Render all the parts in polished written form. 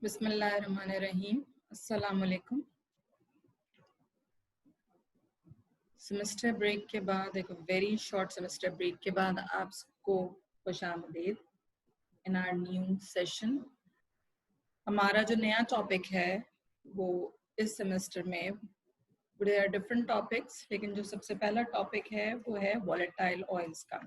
बिस्मिल्लाहिर्रहमानिर्रहीम। अस्सलाम वालेकुम। सेमेस्टर ब्रेक के बाद, एक वेरी शॉर्ट सेमेस्टर ब्रेक के बाद आप सबको खुशामदीद इन आवर न्यू सेशन। हमारा जो नया टॉपिक है वो इस सेमेस्टर में देयर आर डिफरेंट टॉपिक्स, लेकिन जो सबसे पहला टॉपिक है वो है वॉलेटाइल ऑयल्स का।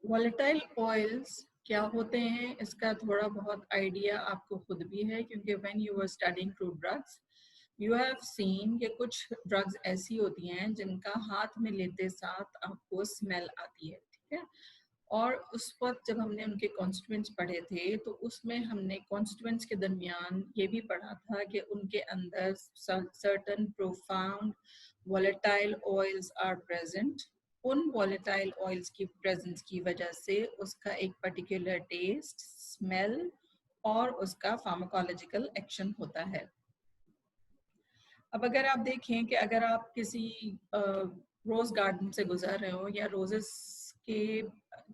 वॉलेटाइल ऑयल्स क्या होते हैं इसका थोड़ा बहुत आइडिया आपको खुद भी है, क्योंकि when you are studying through drugs you have seen कि कुछ ड्रग्स ऐसी होती हैं जिनका हाथ में लेते साथ आपको स्मेल आती है, ठीक है। और उस वक्त जब हमने उनके कॉन्स्टिट्यूएंट्स पढ़े थे तो उसमें हमने कॉन्स्टिट्यूएंट्स के दरमियान ये भी पढ़ा था कि उनके अंदर certain profound volatile oils are present. उन वॉलेटाइल ऑयल्स की प्रेजेंस की वजह से उसका एक पर्टिकुलर टेस्ट, स्मेल और उसका फार्माकोलॉजिकल एक्शन होता है। अब अगर आप देखें कि अगर आप किसी रोज गार्डन से गुजर रहे हो या रोजेस के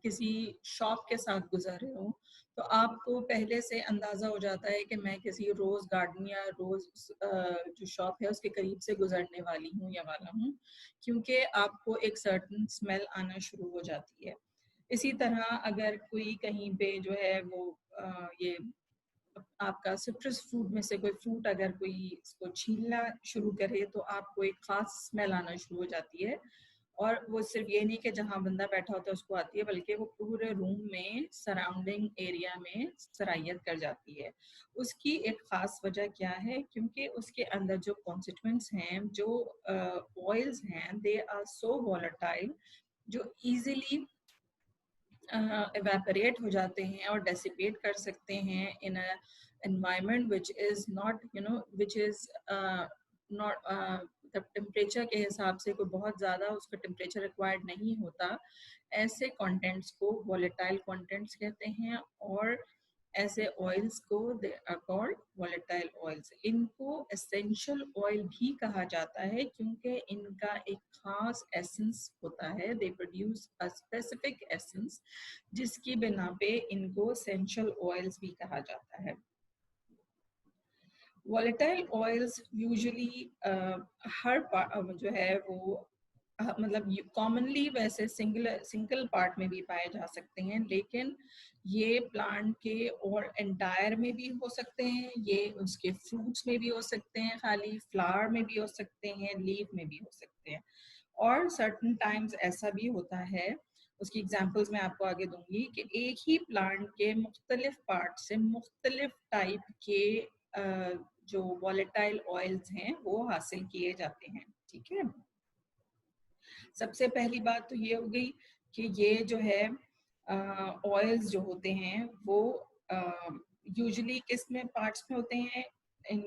किसी शॉप के साथ गुजर रहे हो तो आपको पहले से अंदाजा हो जाता है कि मैं किसी रोज गार्डन या रोज जो शॉप है उसके करीब से गुजरने वाली हूँ या वाला हूँ, क्योंकि आपको एक सर्टन स्मेल आना शुरू हो जाती है। इसी तरह अगर कोई कहीं पे जो है वो ये आपका सिट्रस फ्रूट में से कोई फ्रूट अगर कोई इसको छीलना शुरू करे तो आपको एक खास स्मेल आना शुरू हो जाती है। और वो सिर्फ ये नहीं कि जहाँ बंदा बैठा होता है उसको आती है, बल्कि वो पूरे रूम में सराउंडिंग एरिया में सरायत कर जाती है। उसकी एक खास वजह क्या है, क्योंकि उसके अंदर जो कॉन्स्टिट्यूएंट्स हैं, जो ऑयल्स हैं, दे आर सो वॉलेटाइल जो इजीली evaporate हो जाते हैं और डेसिपेट कर सकते हैं in a environment which is not, you know, which is not temperature के हिसाब से कोई बहुत ज़्यादा उसका टेम्परेचर रिक्वायर्ड नहीं होता। ऐसे कंटेंट्स को वॉलेटाइल कंटेंट्स कहते हैं और ऐसे ऑयल्स को they are called volatile oils. इनको एसेंशियल ऑयल भी कहा जाता है क्योंकि इनका एक खास एसेंस होता है। They produce a specific essence जिसकी बिना पे इनको एसेंशियल ऑयल्स भी कहा जाता है। वॉलेटाइल ऑयल्स यूजुअली हर जो है वो मतलब कॉमनली वैसे सिंगल पार्ट में भी पाए जा सकते हैं, लेकिन ये प्लांट के और एंटायर में भी हो सकते हैं, ये उसके फ्रूट्स में भी हो सकते हैं, खाली फ्लावर में भी हो सकते हैं, लीफ में भी हो सकते हैं। और सर्टन टाइम्स ऐसा भी होता है, उसकी एग्जांपल्स मैं आपको आगे दूंगी, कि एक ही प्लांट के मुख्तलिफ पार्ट से मुख्तलिफ टाइप के जो वॉलेटाइल ऑयल्स हैं वो हासिल किए जाते हैं, ठीक है। सबसे पहली बात तो ये हो गई कि ये जो है ऑयल्स जो होते हैं वो यूजुअली किस में पार्ट्स में होते हैं,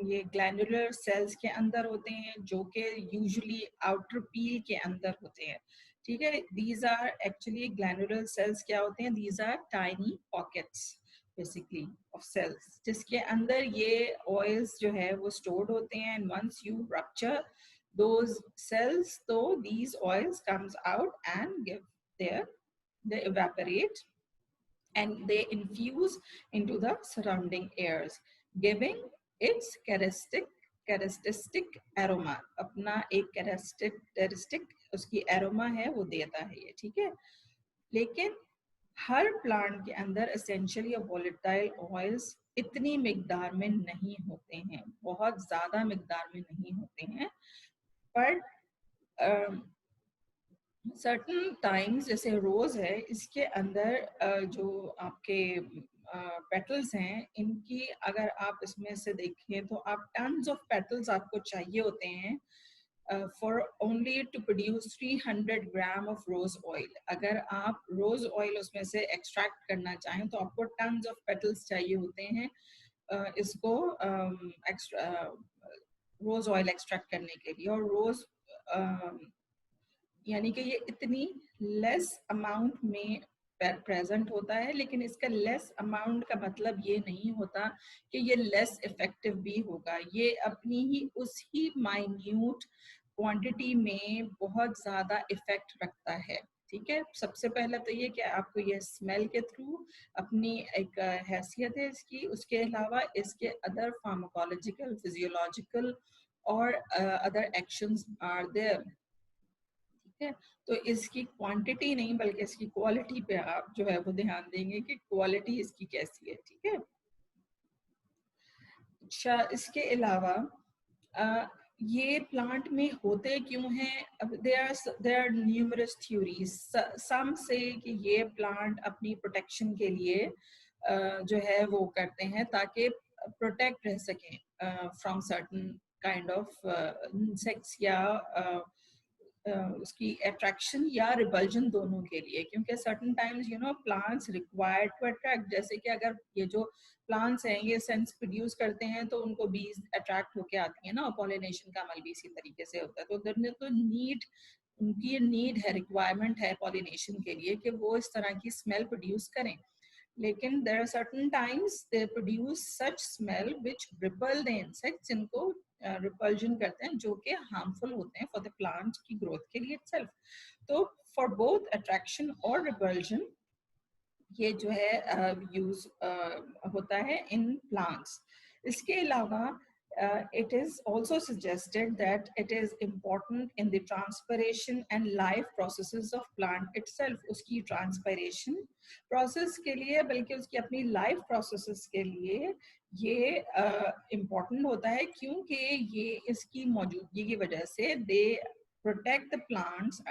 ये ग्लैंडुलर सेल्स के अंदर होते हैं, जो कि यूजुअली आउटर पील के अंदर होते हैं, ठीक है। These are actually glandular cells क्या होते हैं, these are tiny pockets basically of cells, जिसके अंदर ये ऑयल्स जो है वो स्टोर्ड होते हैं। And once you rupture those cells, so these oils comes out and they evaporate and they infuse into the surrounding airs, giving its characteristic aroma। अपना एक characteristic उसकी aroma है वो देता है ये, ठीक है। लेकिन हर प्लांट के अंदर एसेंशियल या वॉलेटाइल ऑयल्स इतनी मिकदार में नहीं होते हैं, बहुत ज्यादा मिकदार में नहीं होते हैं, पर सर्टन टाइम्स जैसे रोज है, इसके अंदर जो आपके पेटल्स हैं, इनकी अगर आप इसमें से देखें तो आप टन्स ऑफ पेटल्स आपको चाहिए होते हैं for only to produce 300 gram of rose oil. अगर आप रोज ऑयल उसमें से एक्सट्रैक्ट करना चाहें तो आपको टन्स ऑफ पेटल्स चाहिए होते हैं इसको रोज ऑयल एक्सट्रैक्ट करने के लिए। और रोज यानी कि ये इतनी लेस अमाउंट में प्रेजेंट होता है, लेकिन इसका लेस अमाउंट का मतलब ये नहीं होता कि ये लेस इफेक्टिव भी होगा। ये अपनी ही उसी माइन्यूट क्वांटिटी में बहुत ज़्यादा इफेक्ट रखता है, ठीक है। सबसे पहला तो ये कि आपको ये स्मेल के थ्रू अपनी एक हैसियत है इसकी, उसके अलावा इसके अदर फार्माकोलॉजिकल, फिजियोलॉजिकल और अदर एक्शंस आर देयर। ठीक है, तो इसकी क्वांटिटी नहीं बल्कि इसकी क्वालिटी पे आप जो है वो ध्यान देंगे कि क्वालिटी इसकी कैसी है। ठीक है। अच्छा, इसके अलावा ये प्लांट में होते क्यों हैं? अब देयर आर न्यूमरस थ्योरीज। सम से कि ये प्लांट अपनी प्रोटेक्शन के लिए जो है वो करते हैं ताकि प्रोटेक्ट रह सकें from certain kind of insects या उसकी अट्रैक्शन या रिपल्जन दोनों के लिए, क्योंकि certain times plants required to attract. जैसे कि अगर ये जो प्लांट्स हैं ये सेंस प्रोड्यूस करते हैं तो उनको बीज अट्रैक्ट होके आती है ना, और पॉलिनेशन का अमल भी इसी तरीके से होता है। तो उधर तो उनकी ये नीड है, रिक्वायरमेंट है पॉलिनेशन के लिए कि वो इस तरह की स्मेल प्रोड्यूस करें। लेकिन there are certain times they produce such smell which repel the insects, इनको रिपल्जन करते हैं जो कि हार्मफुल होते हैं फॉर द प्लांट की ग्रोथ के लिए इटसेल्फ। तो फॉर बोथ अट्रैक्शन और रिपल्जन ये जो है यूज होता है इन प्लांट्स। इसके अलावा it is also suggested that it is important in the transpiration and life processes of plant itself। उसकी transpiration process के लिए बल्कि उसकी अपनी life processes के लिए ये important होता है, क्योंकि ये इसकी मौजूदगी की वजह से they protect the plants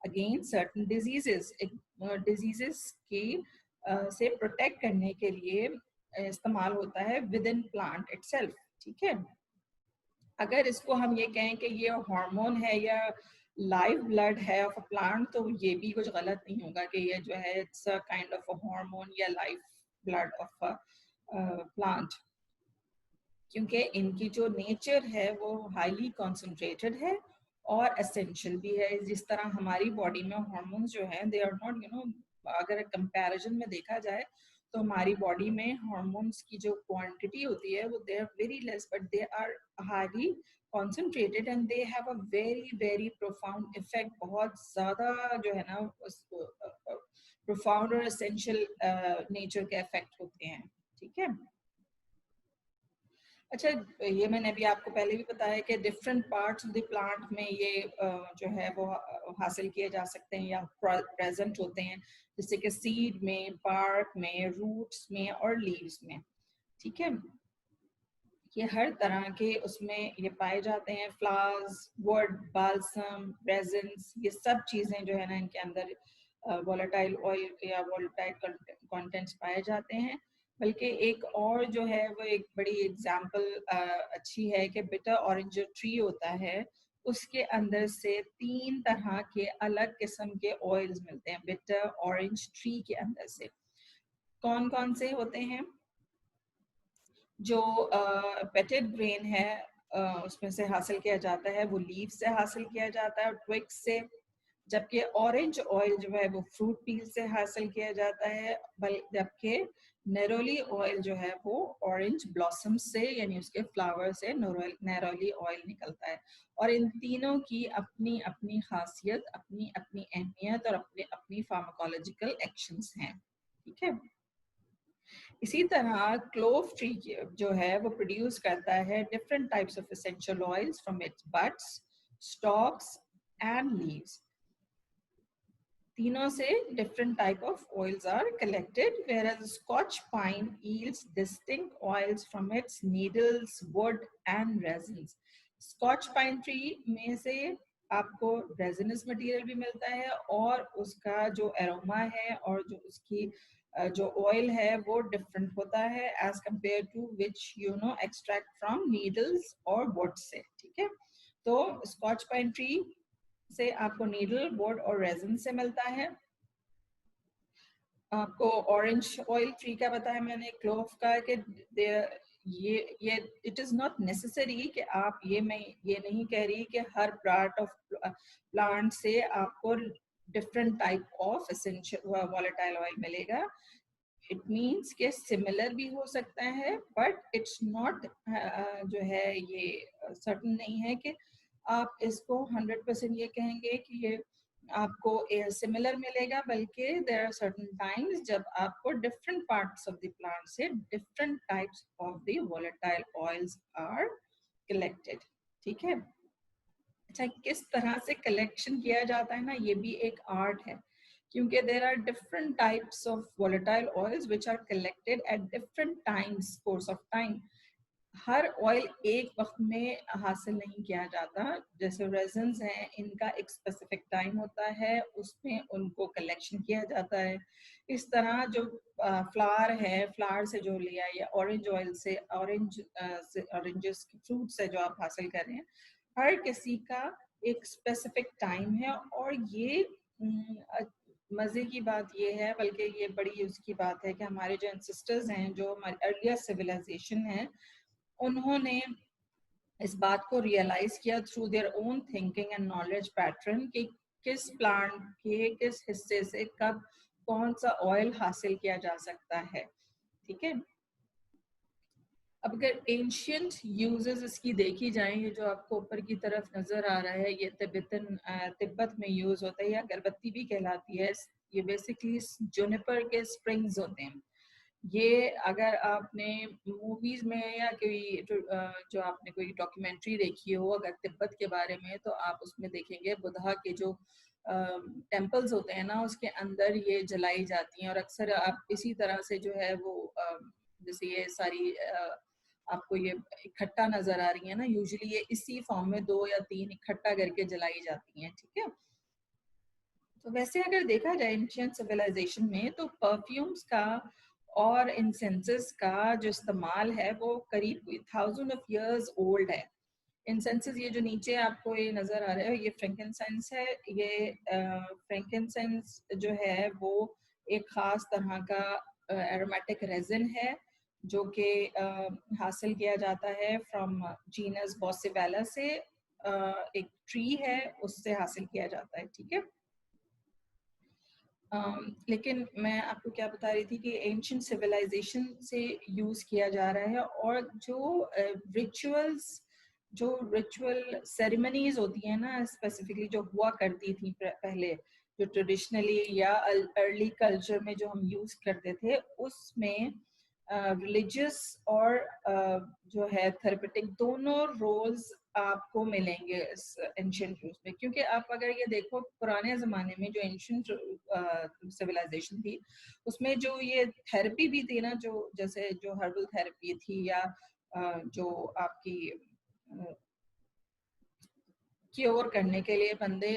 against certain diseases। Diseases की से प्रोटेक्ट करने के लिए इस्तेमाल होता है विद इन प्लांट इटसेल्फ। ठीक है। अगर इसको हम ये कहें कि ये हार्मोन है या लाइव ब्लड है ऑफ अ प्लांट, तो ये भी कुछ गलत नहीं होगा कि ये जो है it's a kind of a hormone या live blood of a plant, क्योंकि इनकी जो नेचर है वो हाईली कॉन्सेंट्रेटेड है और एसेंशियल भी है। जिस तरह हमारी बॉडी में हार्मोन्स जो हैं दे आर नॉट अगर कंपैरिजन में देखा जाए तो हमारी बॉडी में हार्मोन्स की जो क्वांटिटी होती है वो they are very less, but they are highly concentrated and they have a very very profound effect. बहुत ज़्यादा जो है ना प्रोफाउंड और एसेंशियल नेचर के इफेक्ट होते हैं। ठीक है। अच्छा, ये मैंने अभी आपको पहले भी बताया कि different parts of the plant में ये जो है वो हासिल किए जा सकते हैं या प्रेजेंट होते हैं, जैसे कि सीड में, बार्क में, रूट्स में और लीव्स में। ठीक है, ये हर तरह के उसमें ये पाए जाते हैं। फ्लावर्स, वुड, बाल्सम, रेजिन्स, ये सब चीज़ें जो है ना इनके अंदर वोलेटाइल ऑयल या वोलेटाइल कंटेंट्स पाए जाते हैं। बल्कि एक और जो है वो एक बड़ी एग्जांपल अच्छी है कि बिटर ऑरेंज जो ट्री होता है उसके अंदर से 3 तरह के अलग किस्म के ऑयल्स मिलते हैं बिटर ऑरेंज ट्री के अंदर से। कौन कौन से होते हैं? जो पेटेड ग्रेन है उसमें से हासिल किया जाता है, वो लीव से हासिल किया जाता है और ट्विग्स से। जबकि ऑरेंज ऑयल जो है वो फ्रूट पील से हासिल किया जाता है, जबकि नेरोली ऑयल जो है वो ऑरेंज ब्लॉसम से यानी उसके फ्लावर से नेरोली ऑयल निकलता है। और इन तीनों की अपनी अपनी खासियत, अपनी अपनी अहमियत और अपने अपनी फार्माकोलॉजिकल एक्शंस हैं। ठीक है। इसी तरह क्लोव ट्री जो है वो प्रोड्यूस करता है different types of essential oils from its buds, stocks and leaves. तीनों से different type of oils are collected, whereas Scotch pine yields distinct oils from its needles, wood and resins। Scotch pine tree में से आपको resinous material भी मिलता है और उसका जो aroma है और जो उसकी जो oil है वो different होता है as compared to which extract from needles और wood से। ठीक है, तो Scotch pine tree से आपको नीडल, वुड और रेजिन से मिलता है। आपको ऑरेंज ऑयल ट्री का बताया मैंने, क्लोव का, कि ये इट इज नॉट नेसेसरी कि आप मैं ये नहीं कह रही कि हर पार्ट ऑफ प्लांट से आपको different type of essential volatile oil मिलेगा। इट मीन्स कि सिमिलर भी हो सकता है, बट इट्स नॉट जो है ये सर्टन नहीं है कि आप इसको 100% ये कहेंगे कि ये आपको सिमिलर मिलेगा, बल्कि देयर आर सर्टेन टाइम्स जब आपको different parts of the plant से different types of the volatile oils are collected. ठीक है, अच्छा किस तरह से कलेक्शन किया जाता है ना, ये भी एक आर्ट है, क्योंकि there are different types of volatile oils which are collected at different times, course of time. हर ऑयल एक वक्त में हासिल नहीं किया जाता। जैसे रेजन्स हैं, इनका एक स्पेसिफिक टाइम होता है, उसमें उनको कलेक्शन किया जाता है। इस तरह जो फ्लावर है, फ्लावर से जो लिया, या ऑरेंज ऑयल से, ऑरेंजेस फ्रूट से जो आप हासिल कर रहे हैं, हर किसी का एक स्पेसिफिक टाइम है। और ये मज़े की बात ये है, बल्कि ये बड़ी उसकी बात है कि हमारे जो एंसेस्टर्स हैं, जो हमारे अर्लियर सिविलाइजेशन है, उन्होंने इस बात को रियलाइज किया through their own thinking and knowledge pattern कि किस प्लांट के किस हिस्से से कब कौन सा ऑयल हासिल किया जा सकता है। ठीक है, अब अगर एंशियंट यूजेस इसकी देखी जाए, ये जो आपको ऊपर की तरफ नजर आ रहा है, ये तिब्बत में यूज होता है, या अगरबत्ती भी कहलाती है। ये बेसिकली जुनिपर के स्प्रिंग्स होते हैं। ये अगर आपने मूवीज में या कोई जो आपने कोई डॉक्यूमेंट्री देखी हो अगर तिब्बत के बारे में, तो आप उसमें देखेंगे बुद्धा के जो टेम्पल्स होते हैं ना, उसके अंदर ये जलाई जाती हैं। और अक्सर आप इसी तरह से जो है वो जैसे ये सारी आपको ये इकट्ठा नजर आ रही है ना, यूजुअली ये इसी फॉर्म में 2 या 3 इकट्ठा करके जलाई जाती हैं। ठीक है, तो वैसे अगर देखा जाए एंशिएंट सिविलाइजेशन में, तो परफ्यूम्स का और इंसेंसेस का जो इस्तेमाल है वो करीब 1000 ऑफ इयर्स ओल्ड है। इंसेंसेस, ये जो नीचे आपको ये नजर आ रहा है, ये फ्रैंकिनसेंस है। ये फ्रैंकिनसेंस जो है वो एक खास तरह का एरोमेटिक रेजिन है, जो कि हासिल किया जाता है फ्रॉम जीनस बॉसिवेला से। एक ट्री है, उससे हासिल किया जाता है। ठीक है, लेकिन मैं आपको क्या बता रही थी कि एंशिएंट सिविलाइजेशन से यूज किया जा रहा है। और जो रिचुअल सेरेमनीज होती है ना, स्पेसिफिकली जो हुआ करती थी पहले, जो ट्रेडिशनली या अर्ली कल्चर में जो हम यूज करते थे, उसमें रिलीजियस और जो है थेरेपेटिक दोनों रोल्स आपको मिलेंगे इस एंशिएंट यूज में। क्योंकि आप अगर ये देखो, पुराने ज़माने में जो एंशिएंट सिविलाइजेशन थी, उसमें जो ये थेरेपी भी थी ना, जो जैसे जो हर्बल थेरेपी थी, या जो आपकी क्योर करने के लिए बंदे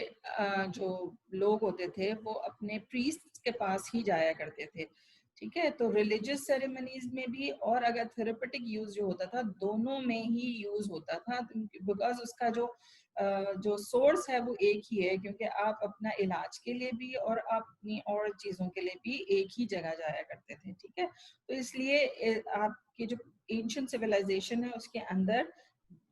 जो लोग होते थे, वो अपने प्रीस्ट के पास ही जाया करते थे। ठीक है, तो रिलीजियस सेरेमनीज में भी और अगर थेरेपेटिक यूज जो होता था, दोनों में ही यूज होता था, बिकॉज उसका जो सोर्स है वो एक ही है। क्योंकि आप अपना इलाज के लिए भी और आप अपनी और चीजों के लिए भी एक ही जगह जाया करते थे। ठीक है, तो इसलिए आपकी जो एंशिएंट सिविलाइजेशन है, उसके अंदर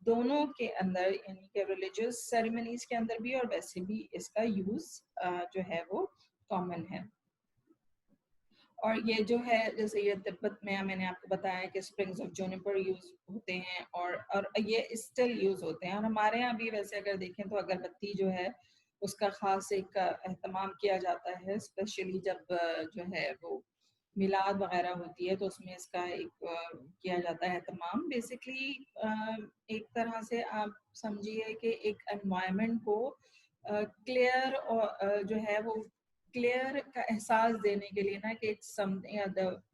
दोनों के अंदर, यानी कि रिलीजियस सेरेमनीज के अंदर भी और वैसे भी इसका यूज जो है वो कॉमन है। और ये जो है, जैसे ये तिब्बत में मैंने आपको बताया कि स्प्रिंग्स ऑफ जूनिपर यूज होते हैं, और ये स्टिल यूज होते हैं। और हमारे यहाँ भी वैसे अगर देखें तो अगरबत्ती जो है उसका खास एक एहतमाम किया जाता है, स्पेशली जब जो है वो मिलाद वगैरह होती है, तो उसमें इसका एक किया जाता है एहतमाम। बेसिकली एक तरह से आप समझिए कि एक एनवायरनमेंट को क्लियर और जो है वो क्लियर का एहसास देने के लिए ना, कि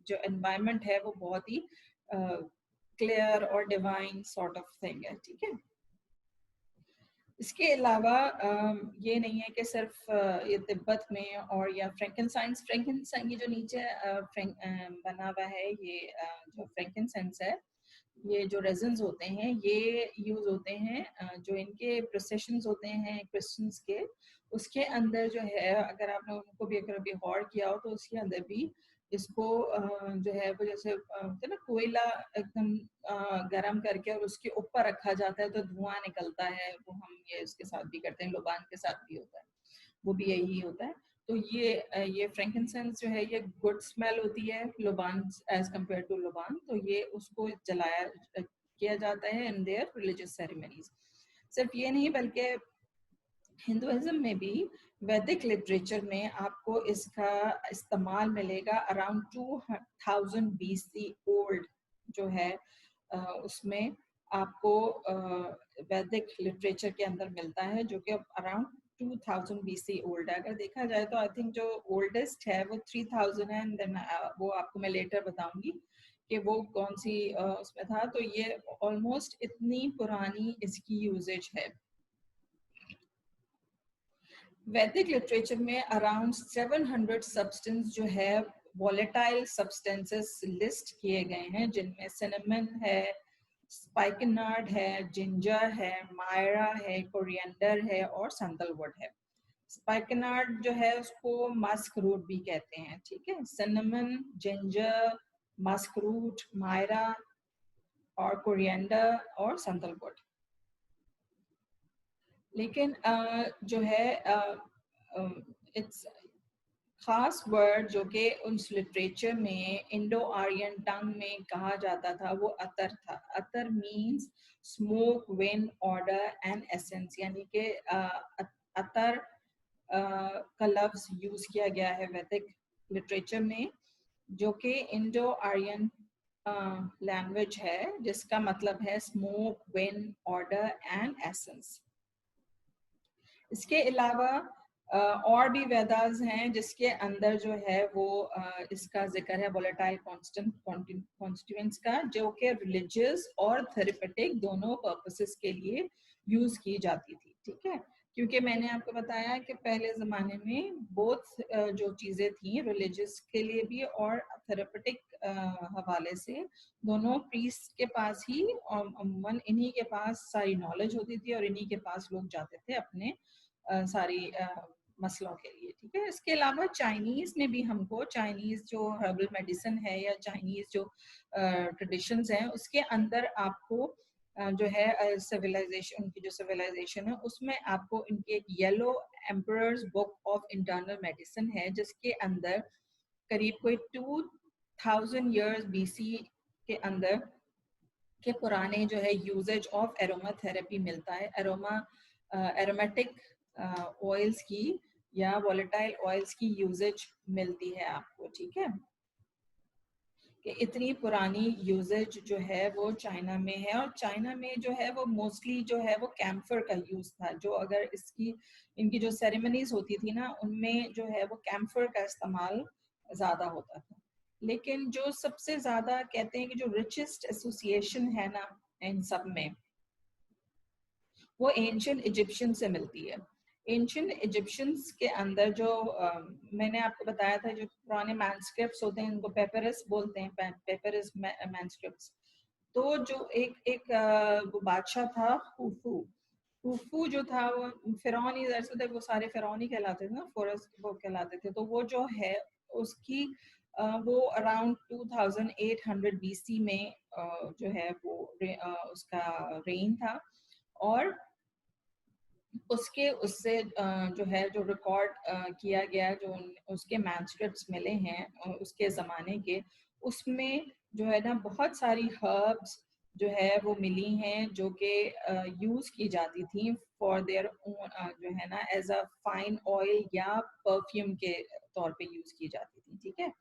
जो एनवायरनमेंट है वो बहुत ही क्लियर और डिवाइन सॉर्ट ऑफ थिंग है। ठीक है, इसके अलावा ये नहीं है कि सिर्फ ये तिब्बत में और या फ्रैंकिनसाइंस ये जो नीचे बना हुआ है, ये जो फ्रैंकिनसाइंस है, ये जो रेजन्स होते हैं, ये यूज होते हैं जो इनके प्रोसेशंस होते हैं क्रिश्चियंस के, उसके अंदर जो है, अगर आपने उनको भी अगर अभी गौर किया हो, तो उसके अंदर भी इसको जो है वो जैसे होता है ना, कोयला एकदम गरम करके और उसके ऊपर रखा जाता है तो धुआं निकलता है। वो हम ये इसके साथ भी करते हैं, लोबान के साथ भी होता है, वो भी यही होता है। तो ये फ्रैंकिनसेंस जो है, ये गुड स्मेल होती है लोबान एज कम्पेयर टू लोबान, तो ये उसको जलाया किया जाता है इन देयर रिलीजियस सेरेमनीज। सिर्फ ये नहीं, बल्कि हिंदुइज्म में भी वैदिक लिटरेचर में आपको इसका इस्तेमाल मिलेगा अराउंड 2000 BC ओल्ड जो है उसमें आपको वैदिक लिटरेचर के अंदर मिलता है, जो कि अराउंड 2000 BC ओल्ड है। अगर देखा जाए तो आई थिंक जो ओल्डेस्ट है वो 3000 है, एंड देन वो आपको मैं लेटर बताऊंगी कि वो कौन सी उसमें था। तो ये ऑलमोस्ट इतनी पुरानी इसकी यूजेज है। वैदिक लिटरेचर में अराउंड 700 सब्सटेंस जो है वॉलेटाइल सब्सटेंसेस लिस्ट किए गए हैं, जिनमें सिनेमन है, स्पाइकनार्ड है, जिंजर है, मायरा है, कोरिएंडर है और सैंडलवुड है। स्पाइकनार्ड जो है उसको मस्क रूट भी कहते हैं, ठीक है। Cinnamon, ginger, musk root, myrrh और कोरिएंडर और सैंडलवुड। लेकिन जो है इट्स खास वर्ड जो कि उस लिटरेचर में इंडो आर्यन टंग में कहा जाता था वो अतर था। अतर means smoke, wind, odour and essence, यानी कि अतर का लफ्ज यूज किया गया है वैदिक लिटरेचर में, जो कि इंडो आर्यन लैंग्वेज है, जिसका मतलब है smoke, wind, odour and essence. इसके अलावा और भी वेदास हैं जिसके अंदर जो है वो इसका जिक्र है वोलेटाइल कॉन्स्टिट्यूएंट्स का, जो कि रिलीजियस और थेरेपेटिक दोनों पर्पसेस के लिए यूज की जाती थी, ठीक है। क्योंकि मैंने आपको बताया कि पहले ज़माने में बोथ जो चीज़ें थी रिलीजियस के लिए भी और थेरेपेटिक हवाले से, दोनों प्रीस्ट के पास ही अमूमन इन्हीं के पास सारी नॉलेज होती थी और इन्हीं के पास लोग जाते थे अपने सारी मसलों के लिए, ठीक है। इसके अलावा चाइनीज में भी हमको चाइनीज जो हर्बल मेडिसिन है या चाइनीज जो ट्रेडिशंस हैं उसके अंदर आपको जो है सिविलाइजेशन, उनकी जो सिविलाइजेशन है उसमें आपको इनकी एक yellow emperors book of internal medicine है, जिसके अंदर करीब कोई 2000 इयर्स BC के अंदर के पुराने जो है यूजेज ऑफ एरोमा थेरेपी मिलता है। एरोमेटिक ऑयल्स की या वॉलेटाइल ऑयल्स की यूजेज मिलती है आपको, ठीक है। कि इतनी पुरानी यूजेज जो है वो चाइना में है, और चाइना में जो है वो मोस्टली जो है वो कैम्फर का यूज था। जो अगर इसकी इनकी जो सेरेमनीज होती थी ना, उनमें जो है वो कैम्फर का इस्तेमाल ज्यादा होता था। लेकिन जो सबसे ज्यादा कहते हैं कि जो रिचेस्ट एसोसिएशन है ना इन सब में, वो एंशियंट इजिप्शियन से मिलती है। एंशियंट इजिप्शियंस के अंदर जो मैंने आपको बताया था, जो पुराने मैनस्क्रिप्ट्स होते हैं उनको पेपरस बोलते हैं, पेपरस मैनस्क्रिप्ट्स। तो जो एक वो बादशाह था खुफू। खुफू जो था वो फिरौन ही, दरअसल वो सारे फिरौन ही कहलाते थे ना, फोरस वो कहलाते थे। तो वो जो है उसकी वो अराउंड 2800 BC में जो है वो उसका रेन था। और उससे जो है जो रिकॉर्ड किया गया, जो उसके मैनस्क्रिप्ट्स मिले हैं उसके ज़माने के, उसमें जो है ना बहुत सारी हर्ब्स जो है वो मिली हैं, जो कि यूज़ की जाती थी फॉर देयर ओन, जो है ना एज अ फाइन ऑयल या परफ्यूम के तौर पे यूज़ की जाती थी, ठीक है।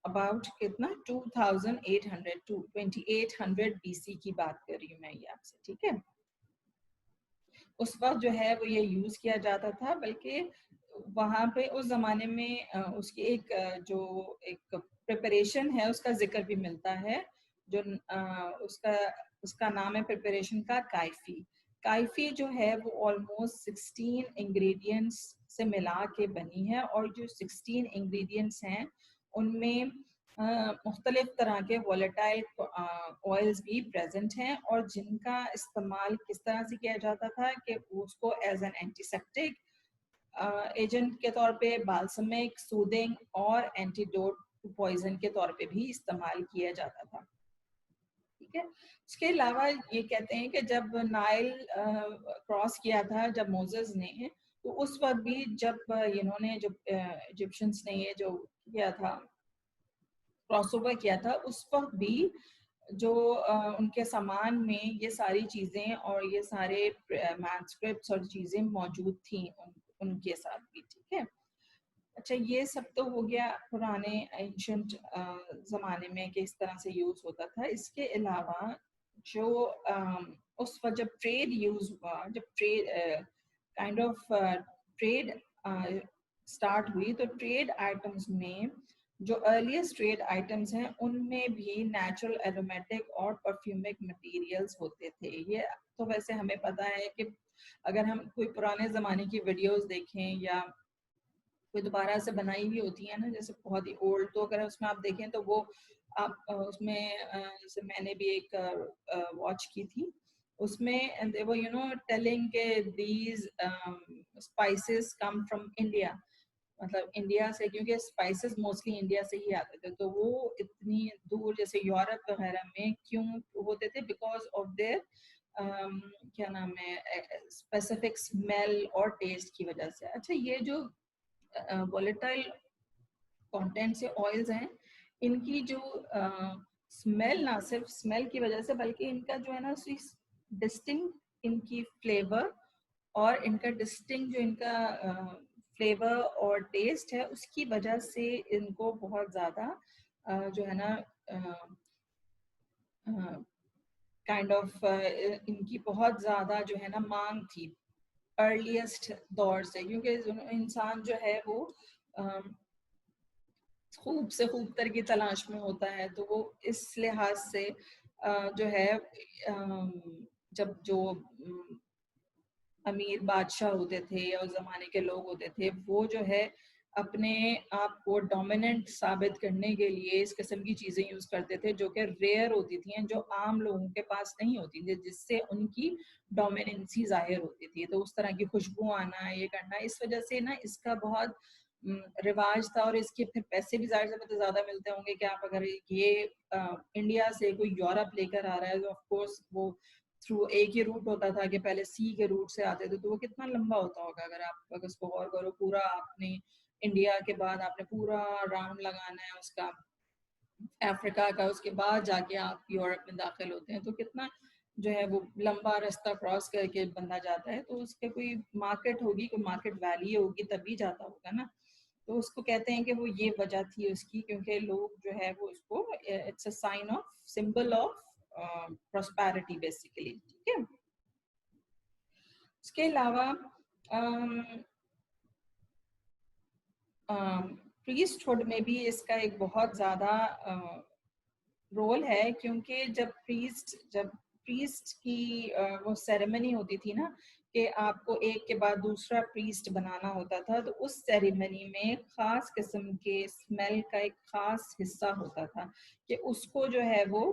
अबाउट कितना 2800 टू 2800 BC की बात कर रही हूँ मैं ये आपसे, ठीक है। उस वक्त जो है वो ये यूज किया जाता था। बल्कि वहां पे उस जमाने में उसकी जो एक प्रिपरेशन है उसका जिक्र भी मिलता है, जो उसका नाम है प्रिपरेशन का काइफी। काइफी जो है वो ऑलमोस्ट 16 इंग्रेडिएंट्स से मिला के बनी है, और जो 16 इंग्रेडिएंट्स हैं उनमें मुख्तलिफ तरह के वॉलेटाइल ऑयल्स भी प्रेजेंट हैं, और जिनका इस्तेमाल किस तरह से किया जाता था कि उसको एज एन एंटीसेप्टिक एजेंट के तौर पे, बाल्समिक, सूदिंग और एंटीडोट टू पॉइजन के तौर पे भी इस्तेमाल किया जाता था, ठीक है। इसके अलावा ये कहते हैं कि जब नाइल क्रॉस किया था जब मोजेस ने, तो उस वक्त भी जब इन्होंने जब इजिप्शियंस ने ये जो किया था क्रॉसओवर किया था, उस वक्त भी जो उनके सामान में ये सारी चीज़ें और ये सारे मैनुस्क्रिप्ट्स और चीज़ें मौजूद थी उनके साथ भी, ठीक है। अच्छा, ये सब तो हो गया पुराने एंशंट ज़माने में कि इस तरह से यूज़ होता था। इसके अलावा जो उस वक़्त जब ट्रेड यूज़ हुआ, जब trade kind of trade start हुई, तो ट्रेड आइटम्स में जो अर्लीस्ट ट्रेड आइटम्स हैं उनमें भी नेचुरल एरोमेटिक और परफ्यूमिक मटेरियल्स होते थे। ये तो वैसे हमें पता है कि अगर हम कोई पुराने ज़माने की वीडियोस देखें या कोई दोबारा से बनाई हुई होती है ना, जैसे बहुत ही ओल्ड, तो अगर उसमें आप देखें तो वो आप उसमें जैसे मैंने भी एक वॉच की थी, उसमें दे वर टेलिंग के these spices come from India, मतलब इंडिया से, क्योंकि स्पाइसेस मोस्टली इंडिया से ही आते थे। तो वो इतनी दूर जैसे यूरोप वगैरह में क्यों होते थे? बिकॉज ऑफ देयर क्या नाम है, स्पेसिफिक स्मेल और टेस्ट की वजह से। अच्छा, ये जो वोलेटाइल कंटेंट से ऑयल्स हैं, इनकी जो स्मेल, ना सिर्फ स्मेल की वजह से बल्कि इनका जो है ना डिस्टिंक्ट इनकी फ्लेवर और इनका डिस्टिंक्ट जो इनका फ्लेवर और टेस्ट है, उसकी वजह से इनको बहुत ज़्यादा जो है ना काइंड ऑफ इनकी बहुत ज़्यादा जो है ना मांग थी अर्लीस्ट दौर से, क्योंकि इंसान जो है वो खूब से खूब तर की तलाश में होता है। तो वो इस लिहाज से जो है जब जो अमीर बादशाह होते थे या उस जमाने के लोग होते थे, वो जो है अपने आप को डोमिनेंट साबित करने के लिए इस किस्म की चीजें यूज करते थे जो कि रेयर होती थी, जो आम लोगों के पास नहीं होती थी, जिससे उनकी डोमिनेंसी जाहिर होती थी। तो उस तरह की खुशबू आना, ये करना, इस वजह से ना इसका बहुत रिवाज था। और इसके फिर पैसे भी जाहिर से ज्यादा मिलते होंगे कि आप अगर ये इंडिया से कोई यूरोप लेकर आ रहा है, तो ऑफ कोर्स वो थ्रू एक ही रूट होता था कि पहले सी के रूट से आते थे, तो वो कितना लंबा होता होगा अगर उसको गौर करो। पूरा आपने इंडिया के बाद आपने पूरा राउंड लगाना है उसका अफ्रीका का, उसके बाद जाके आप यूरोप में दाखिल होते हैं, तो कितना जो है वो लंबा रास्ता क्रॉस करके बंदा जाता है। तो उसके कोई मार्केट होगी, कोई मार्केट वैल्यू होगी, तभी जाता होगा ना। तो उसको कहते हैं कि वो ये वजह थी उसकी, क्योंकि लोग जो है वो उसको it's a sign of, symbol of prosperity basically, ठीक है। इसके अलावा प्रीस्टहुड में भी इसका एक बहुत ज़्यादा रोल है, क्योंकि जब प्रीस्ट की वो सेरेमनी होती थी ना, कि आपको एक के बाद दूसरा प्रीस्ट बनाना होता था, तो उस सेरेमनी में खास किस्म के स्मेल का एक खास हिस्सा होता था कि उसको जो है वो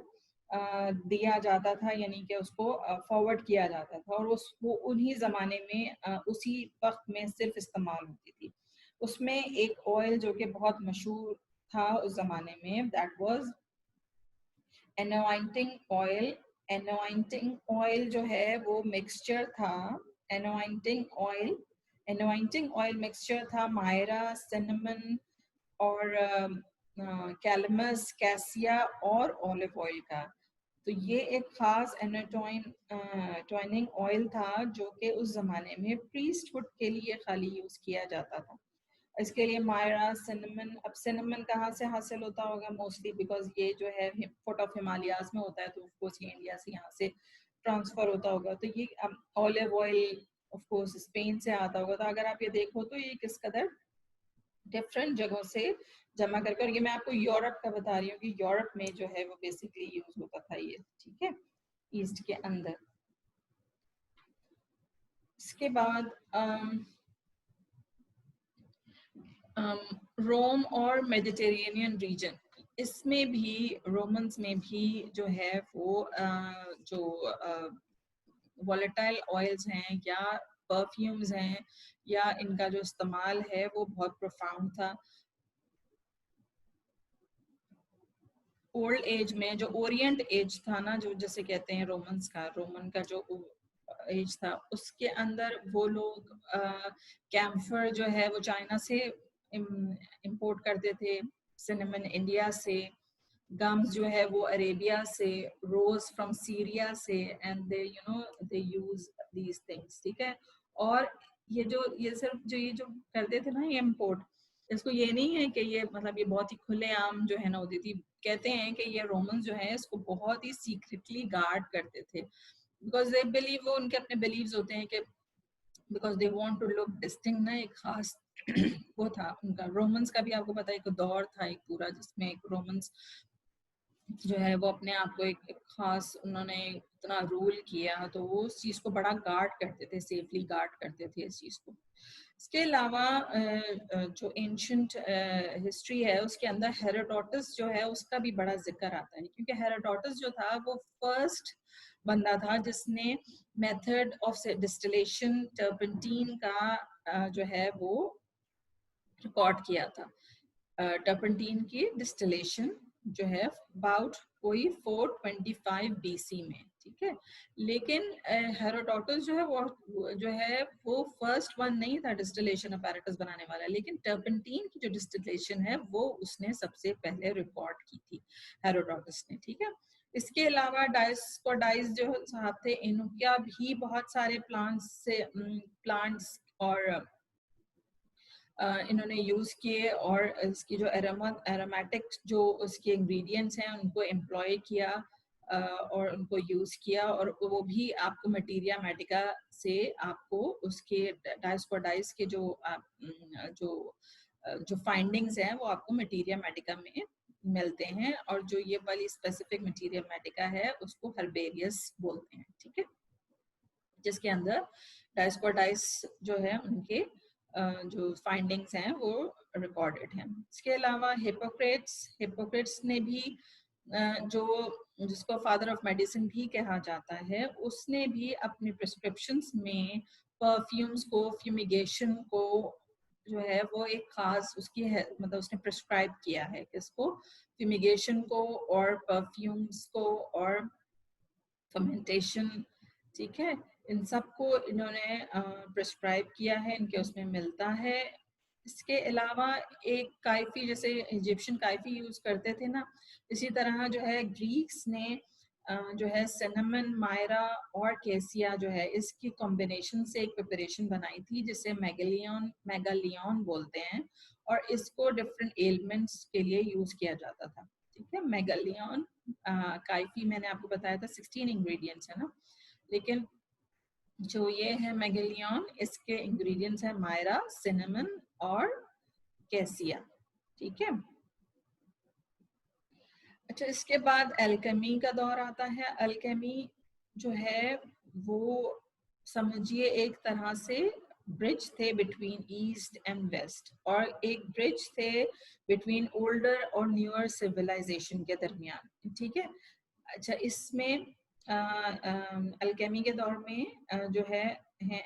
दिया जाता था, यानी कि उसको फॉरवर्ड किया जाता था, और वो उन्हीं ज़माने में उसी वक्त में सिर्फ इस्तेमाल होती थी। उसमें एक ऑयल जो कि बहुत मशहूर था उस ज़माने में, that was anointing oil. Anointing oil जो है वो मिक्सचर था, एनोइंटिंग ऑयल मिक्सचर था मायरा, सिनेमन और कैलमस, कैसिया और ऑलिव ऑयल का। तो ये एक खास एनोटॉइनिंग ऑयल था जो कि उस जमाने में प्रीस्टहुड के लिए खाली यूज किया जाता था। इसके लिए मायरा, सिनेमन, अब सिनेमन कहाँ से हासिल होता होगा? मोस्टली बिकॉज ये जो है फुट ऑफ हिमालयाज में होता है, तो ऑफकोर्स ये इंडिया से यहाँ से ट्रांसफर होता होगा। तो ये ऑलिव ऑयल ऑफकोर्स स्पेन से आता होगा। तो अगर आप ये देखो तो ये किस कदर डिफरेंट जगहों से जमा कर ये मैं आपको यूरोप का बता रही हूँ कि यूरोप में जो है वो बेसिकली यूज होता था ये, ठीक है, ईस्ट के अंदर। इसके बाद रोम और मेडिटेरेनियन रीजन, इसमें भी रोमन्स में भी जो है वो जो वॉलेटाइल ऑयल्स हैं या परफ्यूम्स हैं या इनका जो इस्तेमाल है वो बहुत प्रोफाउंड था। ओल्ड एज में जो ओरिएंट एज था ना, जो जैसे कहते हैं रोमन का जो एज था, उसके अंदर वो लोग कैम्फर जो है वो चाइना से इंपोर्ट करते थे, सिनेमन इंडिया से, गम्स जो है वो अरेबिया से, रोज फ्रॉम सीरिया से, and they they use these things, ठीक है। और ये सिर्फ जो ये जो करते थे ना ये इम्पोर्ट, इसको ये नहीं है कि ये मतलब ये बहुत ही खुलेआम जो है ना होती थी। कहते हैं कि ये रोमन जो है इसको बहुत ही सीक्रेटली गार्ड करते थे, बिकॉज दे बिलीव, वो उनके अपने बिलीव्स होते हैं कि because they want to look distinct ना, एक खास वो था उनका। रोमन्स का भी आपको पता है एक दौर था एक पूरा, जिसमें एक रोमन्स जो है वो अपने आप को एक खास, उन्होंने इतना रूल किया, तो वो उस चीज को बड़ा गार्ड करते थे, सेफली गार्ड करते थे इस चीज को। इसके अलावा जो एंशंट हिस्ट्री है उसके अंदर हेरोडोटस जो है उसका भी बड़ा जिक्र आता है, क्योंकि हेरोडोटस जो था वो फर्स्ट बंदा था जिसने मेथड ऑफ डिस्टिलेशन टर्पेंटीन का जो है वो रिकॉर्ड किया था। टर्पेंटीन की डिस्टिलेशन जो है अबाउट कोई 425 बीसी में, ठीक है। लेकिन हेरोडोटस जो है वो फर्स्ट वन नहीं था डिस्टिलेशन अपैरेटस बनाने वाला, लेकिन टर्पेंटीन की जो डिस्टिलेशन है वो उसने सबसे पहले रिकॉर्ड की थी हेरोडोटस ने, ठीक है। इसके अलावा डाइस्कोडाइज जो साहब थे, इनका भी बहुत सारे प्लांट्स और इन्होंने यूज किए, और इसकी जो एरोमेटिक जो उसके इंग्रेडिएंट्स हैं उनको एम्प्लॉय किया और उनको यूज किया, और वो भी आपको मटीरिया मेडिका से आपको उसके डाइस्कोडाइज के जो फाइंडिंग्स हैं वो आपको मटीरिया मेडिका में मिलते हैं, और जो ये वाली स्पेसिफिक मटीरिया मेडिका है उसको हर्बेरियस बोलते हैं, ठीक है, जिसके अंदर डाइस्कोडाइज जो है उनके जो फाइंडिंग्स हैं वो रिकॉर्डेड हैं। इसके अलावा हिपोक्रेट्स ने भी जो जिसको फादर ऑफ मेडिसिन भी कहा जाता है, उसने भी अपने प्रिस्क्रिप्शंस में परफ्यूम्स को, फ्यूमिगेशन को जो है वो एक खास उसकी है, मतलब उसने प्रिस्क्राइब किया है किसको, फ्यूमिगेशन को और परफ्यूम्स को और फर्मेंटेशन, ठीक है, इन सबको इन्होंने प्रिस्क्राइब किया है, इनके उसमें मिलता है। इसके अलावा एक काइफी, जैसे इजिप्शियन काइफी यूज करते थे ना, इसी तरह जो है ग्रीक्स ने जो है सिनेमन, मायरा और केसिया जो है इसकी कॉम्बिनेशन से एक प्रिपरेशन बनाई थी जिसे मेगालियन बोलते हैं, और इसको डिफरेंट एलिमेंट्स के लिए यूज किया जाता था, ठीक है। मेगालियन काइफी मैंने आपको बताया था 16 इंग्रेडिएंट्स है ना, लेकिन जो ये है मेगालियन, इसके इंग्रेडिएंट्स है मायरा, सिनेमन और कैसिया, ठीक है। अच्छा, इसके बाद एल्केमी का दौर आता है। एल्केमी जो है वो समझिए एक तरह से ब्रिज थे बिटवीन ईस्ट एंड वेस्ट, और एक ब्रिज थे बिटवीन ओल्डर और न्यूअर सिविलाइजेशन के दरमियान, ठीक है। अच्छा, इसमें अल्केमी के दौर में जो है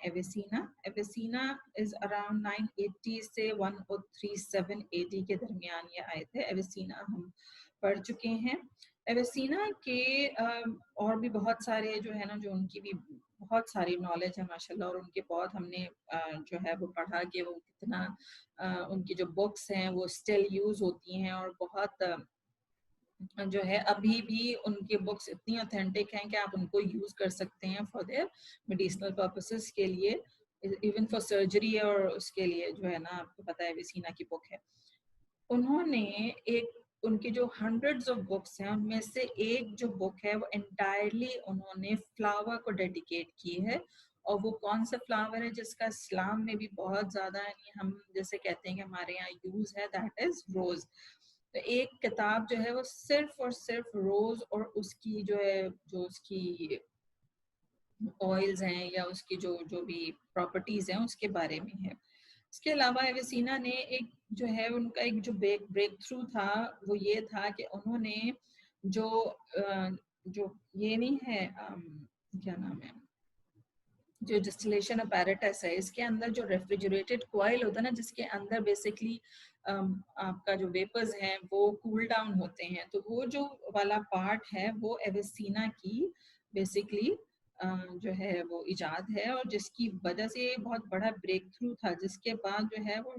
एवेसिना। एवेसिना इज अराउंड 980 से 1037 एडी के दरमियान ये आए थे। एवेसिना हम पढ़ चुके हैं। एवेसिना के और भी बहुत सारे जो है ना, जो उनकी भी बहुत सारी नॉलेज है माशाल्लाह, और उनके बहुत हमने जो है वो पढ़ा कि वो कितना उनकी जो बुक्स हैं वो स्टिल यूज होती हैं, और बहुत जो है अभी भी उनके बुक्स इतनी ऑथेंटिक हैं कि आप उनको यूज कर सकते हैं फॉर देयर मेडिसिनल पर्पसेस के लिए, इवन फॉर सर्जरी, और उसके लिए जो है ना आपको पता है वेसिना की बुक है। उन्होंने एक उनकी जो हंड्रेड्स ऑफ बुक्स हैं उनमें से एक जो बुक है वो एंटायरली उन्होंने फ्लावर को डेडिकेट की है, और वो कौन सा फ्लावर है जिसका इस्लाम में भी बहुत ज्यादा, यानी हम जैसे कहते हैं कि हमारे यहाँ यूज है, दैट इज रोज। तो एक किताब जो है वो सिर्फ और सिर्फ रोज और उसकी जो है, जो उसकी ऑयल्स हैं या उसकी जो जो भी प्रॉपर्टीज हैं उसके बारे में है। इसके अलावा एवेसिना ने एक जो है उनका एक जो ब्रेक थ्रू था वो ये था कि उन्होंने जो जो ये नहीं है क्या नाम है, जो डिस्टिलेशन अपैरेटस है, इसके अंदर जो रेफ्रिजरेटेड कॉइल होता है ना, जिसके अंदर बेसिकली आपका जो वेपर्स हैं वो कूल डाउन होते हैं, तो वो जो वाला पार्ट है वो एवेसिना की बेसिकली जो है वो इजाद है, और जिसकी वजह से बहुत बड़ा ब्रेक थ्रू था, जिसके बाद जो है वो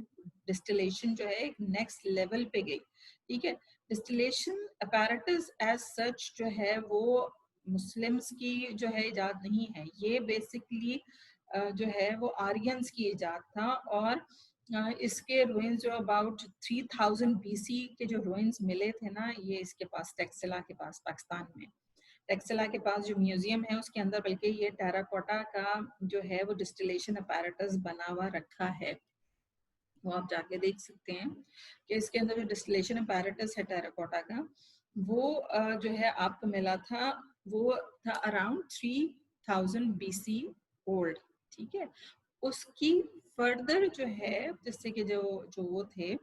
डिस्टिलेशन जो है एक नेक्स्ट लेवल पे गई, ठीक है। डिस्टिलेशन अपैरेटस एज सच जो है वो मुस्लिम्स की जो है इजाद नहीं है, ये बेसिकली जो है वो आर्यंस की इजाद था। और इसके रुइंस जो अबाउट 3000 बीसी के जो रुइंस मिले थे ना, ये इसके पास टेक्सिला के पास पाकिस्तान में, टेक्सिला के पास जो म्यूजियम है उसके अंदर, बल्कि ये टेराकोटा का जो है वो डिस्टिलेशन अपैरेटस बना हुआ रखा है, वो आप जाके देख सकते हैं कि इसके अंदर जो डिस्टिलेशन अपैरेटस है टेराकोटा का, वो जो है आपको मिला था, वो था अराउंड 3000 बीसी ओल्ड, ठीक है। उसकी फर्दर जो है, जैसे कि जो जो वो थे,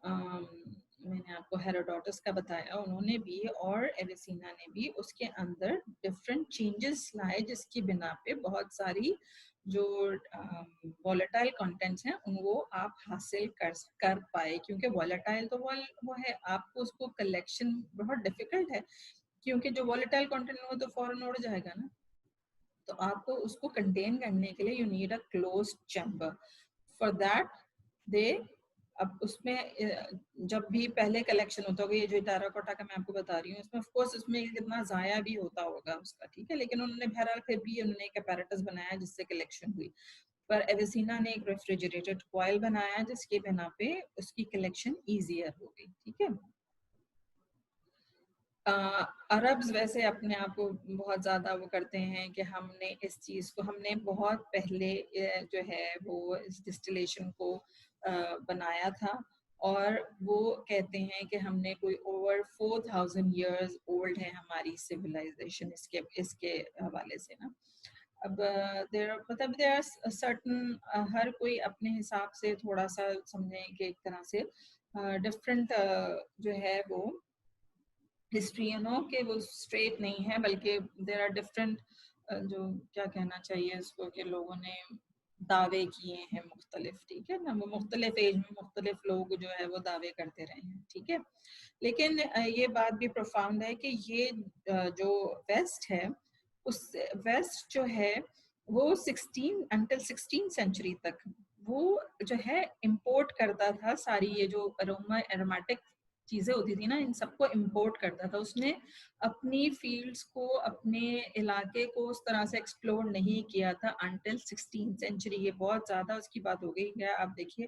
मैंने आपको हेरोडोटस का बताया, उन्होंने भी और एविसीना ने भी उसके अंदर डिफरेंट चेंजेस लाए, जिसकी बिना पे बहुत सारी जो वॉलेटाइल कंटेंट्स हैं उनको आप हासिल कर पाए। क्योंकि वॉलेटाइल तो वो है, आपको उसको कलेक्शन बहुत डिफिकल्ट है, क्योंकि जो वॉलेटाइल कंटेंट वो तो फॉरन उड़ जाएगा ना, तो आपको उसको कंटेन करने के लिए you need a closed chamber. For that they, अब उसमें जब भी पहले कलेक्शन होता होगा, ये जो टेराकोटा का मैं आपको बता रही हूँ, इसमें ऑफ कोर्स उसमें कितना जाया भी होता होगा उसका, ठीक है, लेकिन उन्होंने बहरहाल फिर भी उन्होंने एक अपैरेटस बनाया जिससे कलेक्शन हुई। पर एविसीना ने एक रेफ्रिजरेटेड कॉइल बनाया जिसके बिना पे उसकी कलेक्शन ईजियर हो गई, ठीक है। अरब्स वैसे अपने आप को बहुत ज़्यादा वो करते हैं कि हमने इस चीज़ को, हमने बहुत पहले जो है वो इस डिस्टिलेशन को बनाया था, और वो कहते हैं कि हमने कोई ओवर 4000 इयर्स ओल्ड है हमारी सिविलाइजेशन इसके इसके हवाले से ना। अब मतलब देयर आर सर्टन, हर कोई अपने हिसाब से थोड़ा सा समझें कि एक तरह से डिफरेंट जो है वो हिस्ट्री के वो स्ट्रेट नहीं है, बल्कि देर आर डिफरेंट, जो क्या कहना चाहिए इसको, कि लोगों ने दावे किए हैं मुख्तलिफ, ठीक है ना, वो मुख्तलिफ एज में मुख्तलिफ लोग जो है वो दावे करते रहे हैं, ठीक है। लेकिन ये बात भी प्रोफाउंड है कि ये जो वेस्ट है, उस वेस्ट जो है वो 16 सेंचुरी तक वो जो है इंपोर्ट करता था सारी ये जो एरोमेटिक चीजें होती थी ना, इन सबको इंपोर्ट करता था। उसने अपनी फील्ड्स को, अपने इलाके को उस तरह से एक्सप्लोर नहीं किया था अंटिल 16 सेंचुरी। ये बहुत ज्यादा उसकी बात हो गई है। आप देखिए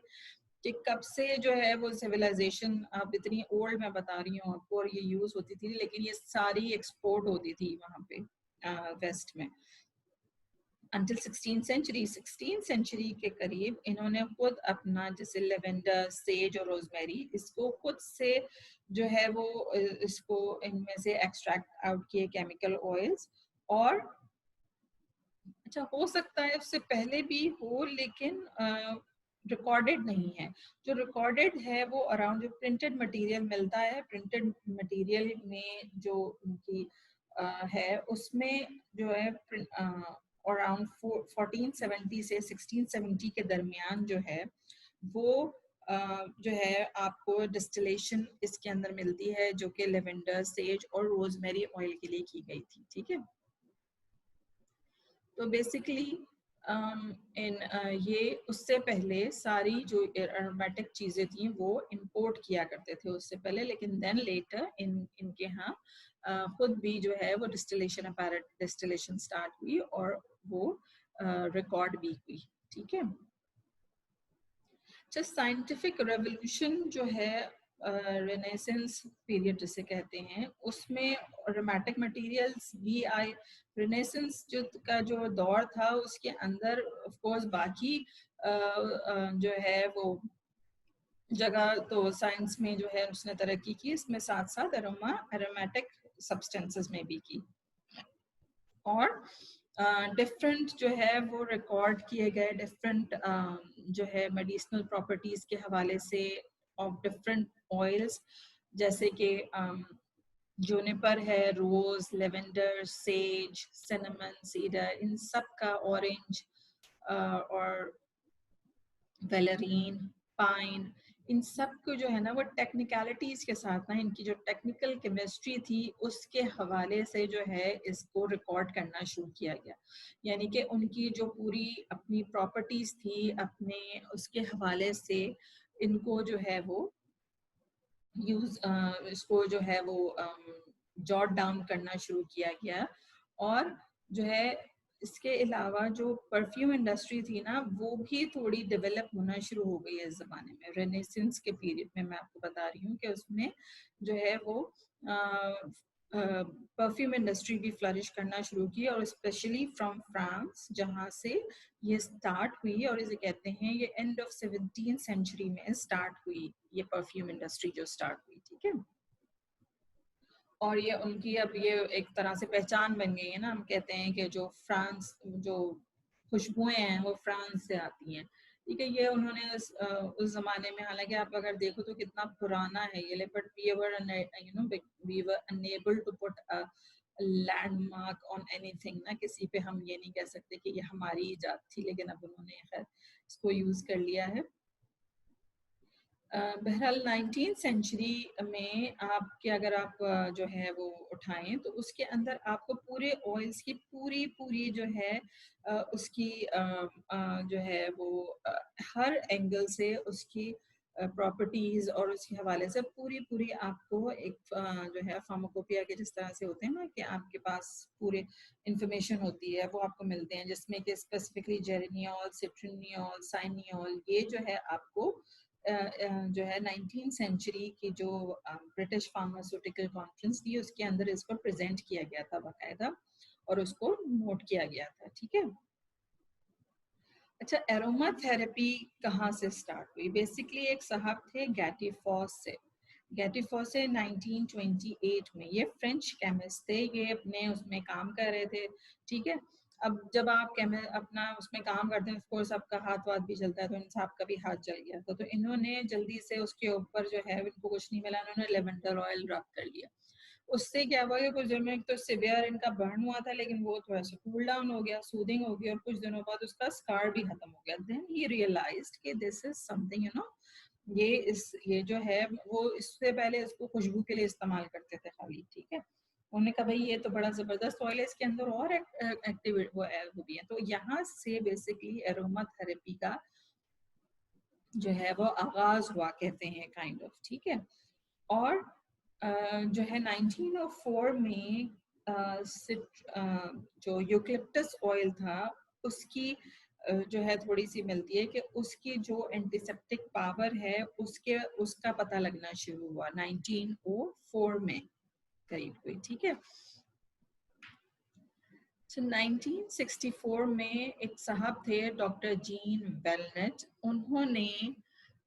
कि कब से जो है वो सिविलाइजेशन, अब इतनी ओल्ड मैं बता रही हूँ आपको, और ये यूज होती थी, लेकिन ये सारी एक्सपोर्ट होती थी वहां पे वेस्ट में अंटिल 16 सेंचुरी के करीब। इन्होंने खुद अपना, जैसे लेवेंडर, सेज और रोजमेरी, इसको खुद से जो है वो इसको इनमें से एक्सट्रैक्ट आउट किए केमिकल ऑयल्स। और अच्छा, हो सकता है उससे पहले भी हो, लेकिन रिकॉर्डेड नहीं है। जो रिकॉर्डेड है वो अराउंड, जो प्रिंटेड मटेरियल मिलता है, प्रिंटेड मटेरियल में जो उनकी है, उसमें जो है अराउंड 1470 से 1670 के दरमियान जो है वो जो है आपको डिस्टिलेशन इसके अंदर मिलती है, जो कि लेवेंडर, सेज और रोजमेरी ऑयल के लिए की गई थी, ठीक है। तो बेसिकली ये उससे पहले सारी जो एरोमेटिक चीजें थी वो इंपोर्ट किया करते थे उससे पहले, लेकिन देन लेटर इनके यहाँ खुद भी जो है वो डिस्टिलेशन स्टार्ट हुई और वो रिकॉर्ड भी हुई, ठीक है। जस्ट साइंटिफिक रेवोल्यूशन जो है, रेनेसेंस पीरियड जिसे कहते हैं, उसमें एरोमेटिक मटेरियल्स भी आए। रेनेसेंस जो दौर था उसके अंदर ऑफ कोर्स बाकी जो है वो जगह तो साइंस में जो है उसने तरक्की की, इसमें साथ साथ एरोमेटिक सब्सटेंसेस में भी की। और डिफरेंट जो है वो रिकॉर्ड किए गए डिफरेंट जो है मेडिसिनल प्रॉपर्टीज के हवाले से ऑफ डिफरेंट ऑयल्स, जैसे कि जूनिपर है, रोज, लेवेंडर, सेज, सिनेमन, सीडर, इन सब का, ऑरेंज और वेलरीन, पाइन, इन सब को जो है ना वो टेक्निकलिटीज के साथ ना, इनकी जो टेक्निकल केमिस्ट्री थी उसके हवाले से जो है इसको रिकॉर्ड करना शुरू किया गया। यानी कि उनकी जो पूरी अपनी प्रॉपर्टीज थी, अपने उसके हवाले से इनको जो है वो यूज इसको जो है वो जॉट डाउन करना शुरू किया गया। और जो है इसके अलावा जो परफ्यूम इंडस्ट्री थी ना वो भी थोड़ी डेवलप होना शुरू हो गई है इस जमाने में। रेनेसेंस के पीरियड में मैं आपको बता रही हूँ कि उसमें जो है वो परफ्यूम इंडस्ट्री भी फ्लरिश करना शुरू की, और स्पेशली फ्रॉम फ्रांस जहाँ से ये स्टार्ट हुई, और इसे कहते हैं ये एंड ऑफ 17th सेंचुरी में स्टार्ट हुई ये परफ्यूम इंडस्ट्री जो स्टार्ट हुई, ठीक है। और ये उनकी अब ये एक तरह से पहचान बन गई है ना, हम कहते हैं कि जो फ्रांस जो खुशबुएं हैं वो फ्रांस से आती हैं, ठीक है। ये उन्होंने उस जमाने में, हालांकि आप अगर देखो तो कितना पुराना है ये, but we were you know we were unable to put a landmark on anything ना, किसी पे हम ये नहीं कह सकते कि ये हमारी इजाद थी, लेकिन अब उन्होंने खैर इसको यूज कर लिया है। बहरहाल 19th सेंचुरी में आपके अगर आप जो है वो उठाएं तो उसके अंदर आपको पूरे ऑयल्स की पूरी पूरी जो है उसकी जो है वो हर एंगल से उसकी प्रॉपर्टीज और उसके हवाले से पूरी पूरी आपको एक जो है फार्माकोपिया के जिस तरह से होते हैं ना कि आपके पास पूरे इंफॉर्मेशन होती है वो आपको मिलते हैं, जिसमें कि स्पेसिफिकली जेरेनियोल, सिट्रिनियोल, साइनियोल, ये जो है आपको जो है 19th सेंचुरी की जो ब्रिटिश फार्मास्यूटिकल कॉन्फ्रेंस थी उसके अंदर इसको प्रेजेंट किया गया था बाकायदा, और उसको नोट किया गया था, ठीक है। अच्छा, एरोमा थेरेपी कहाँ से स्टार्ट हुई? बेसिकली एक साहब थे गैटी फॉस से। गैटी फॉस से 1928 में, ये फ्रेंच केमिस्ट थे, ये अपने उसमें काम कर रहे थे, ठीक है। अब जब आप अपना उसमें काम करते हैं, ऑफकोर्स आपका हाथ वाथ भी चलता है, तो इन साहब का भी हाथ चल गया था, तो इन्होंने जल्दी से उसके ऊपर जो है इनको कुछ नहीं मिला, इन्होंने लेवेंडर ऑयल रब कर लिया। उससे क्या हुआ कि कुछ दिनों में तो सिवियर इनका बर्न हुआ था, लेकिन वो थोड़ा सा कूल डाउन हो गया, सूदिंग हो गया, और कुछ दिनों बाद उसका स्कार भी खत्म हो गया। देन ही रियलाइज्ड कि this is something, you know, ये जो है वो इससे पहले इसको खुशबू के लिए इस्तेमाल करते थे खाली, ठीक है। उन्होंने कहा भाई ये तो बड़ा जबरदस्त ऑयल है, इसके अंदर और एक्टिव वो भी है। तो यहाँ से बेसिकली एरोमा थेरेपी का जो है वो आगाज हुआ, कहते हैं काइंड ऑफ, ठीक है। और जो है 1904 में जो यूकलिप्टस ऑयल था उसकी जो है थोड़ी सी मिलती है कि उसकी जो एंटीसेप्टिक पावर है उसके उसका पता लगना शुरू हुआ 1904 में करीब हुई, ठीक है। So 1964 में एक साहब थे डॉक्टर जीन वेलनेट, उन्होंने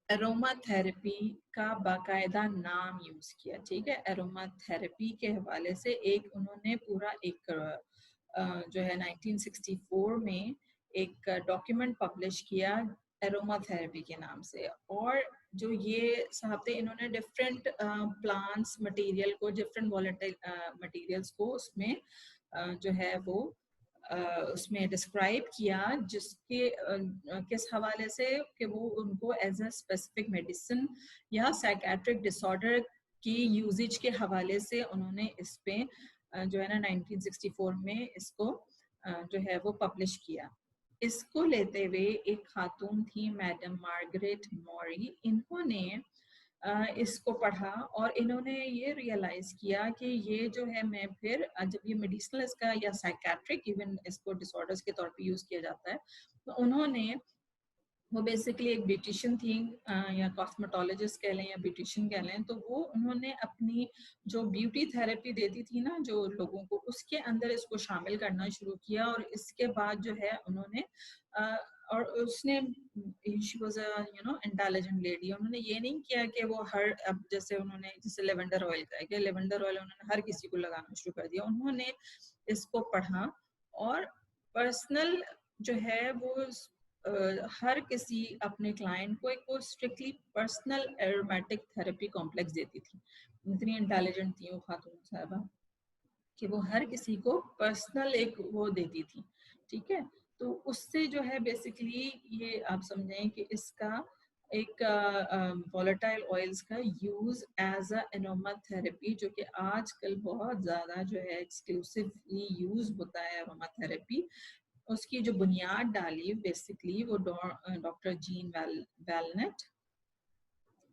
एरोमा थेरेपी का बाकायदा नाम यूज किया, ठीक है। एरोमा थेरेपी के हवाले से एक उन्होंने पूरा एक जो है 1964 में एक डॉक्यूमेंट पब्लिश किया एरोमा थेरेपी के नाम से। और जो ये साहब थे इन्होंने डिफरेंट प्लांट्स मटेरियल को, डिफरेंट वॉलेटाइल मटेरियल्स को उसमें जो है वो उसमें डिस्क्राइब किया, जिसके किस हवाले से कि वो उनको एज अ स्पेसिफिक मेडिसिन या साइकेट्रिक डिसऑर्डर की यूजेज के हवाले से उन्होंने इस पे जो है ना 1964 में इसको जो है वो पब्लिश किया। इसको लेते हुए एक खातून थी मैडम मार्गरेट मॉरी, इन्होंने इसको पढ़ा और इन्होंने ये रियलाइज किया कि ये जो है मैं फिर जब ये मेडिसिनल इसका या साइकेट्रिक इवन इसको डिसऑर्डर्स के तौर पे यूज किया जाता है, तो उन्होंने वो बेसिकली एक ब्यूटिशियन थी या कॉस्मेटोलॉजिस्ट कह लें या ब्यूटिशियन कह लें, तो वो उन्होंने अपनी जो ब्यूटी थेरेपी देती थी ना जो लोगों को, उसके अंदर इसको शामिल करना शुरू किया। और इसके बाद जो है उन्होंने और उसने she was a you know intelligent lady, उन्होंने ये नहीं किया कि वो हर अब जैसे उन्होंने जैसे लेवेंडर ऑयल का है कि लेवेंडर ऑयल उन्होंने हर किसी को लगाना शुरू कर दिया। उन्होंने इसको पढ़ा और पर्सनल जो है वो हर किसी अपने क्लाइंट को एक वो strictly personal aromatic therapy complex देती थी। इतनी इंटेलिजेंट थी वो खातून साहबा कि वो हर किसी को पर्सनल एक वो देती थी, ठीक है। तो उससे जो है बेसिकली ये आप समझें कि इसका एक वॉलेटाइल ऑयल्स का use as a aromatherapy, जो कि आजकल बहुत ज़्यादा जो है एक्सक्लूसिवली यूज होता है एरोमा थेरेपी, उसकी जो बुनियाद डाली बेसिकली वो डॉक्टर जीन वेलनेट